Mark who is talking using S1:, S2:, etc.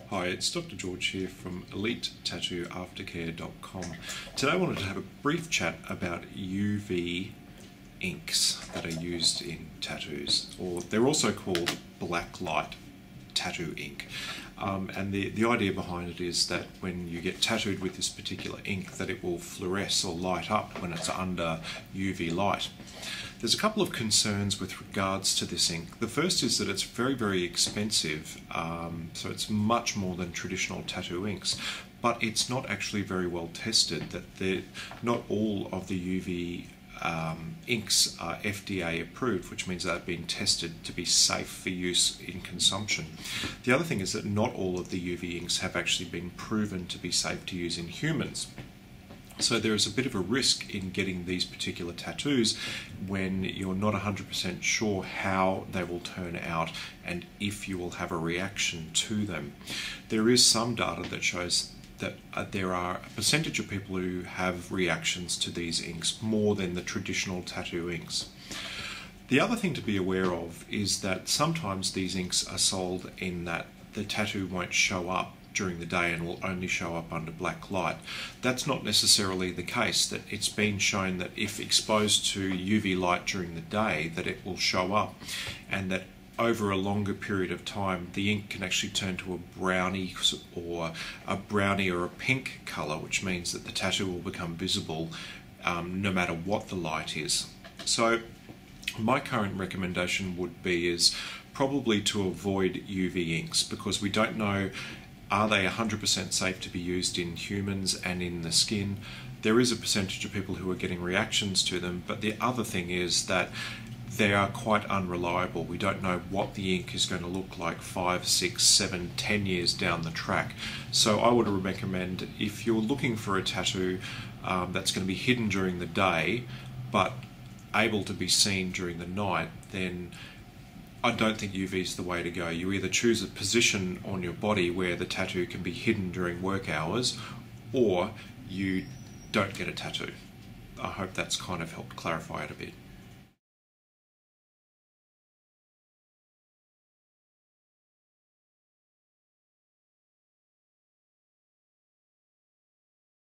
S1: Hi, it's Dr. George here from EliteTattooAftercare.com. Today I wanted to have a brief chat about UV inks that are used in tattoos, or they're also called black light tattoo ink. And the idea behind it is that when you get tattooed with this particular ink, that it will fluoresce or light up when it's under UV light. There's a couple of concerns with regards to this ink. The first is that it's very, very expensive, so it's much more than traditional tattoo inks, but it's not actually very well tested. That not all of the UV inks are FDA approved, which means they've been tested to be safe for use in consumption. The other thing is that not all of the UV inks have actually been proven to be safe to use in humans. So there is a bit of a risk in getting these particular tattoos when you're not 100% sure how they will turn out and if you will have a reaction to them. There is some data that shows that there are a percentage of people who have reactions to these inks more than the traditional tattoo inks. The other thing to be aware of is that sometimes these inks are sold in that the tattoo won't show up during the day and will only show up under black light. That's not necessarily the case. That it's been shown that if exposed to UV light during the day, that it will show up, and that over a longer period of time the ink can actually turn to a brownie or a pink colour, which means that the tattoo will become visible no matter what the light is. So my current recommendation would be is probably to avoid UV inks, because we don't know, are they 100% safe to be used in humans and in the skin? There is a percentage of people who are getting reactions to them, but the other thing is that they are quite unreliable. We don't know what the ink is going to look like 5, 6, 7, 10 years down the track. So I would recommend, if you're looking for a tattoo that's going to be hidden during the day but able to be seen during the night, then I don't think UV is the way to go. You either choose a position on your body where the tattoo can be hidden during work hours, or you don't get a tattoo. I hope that's kind of helped clarify it a bit.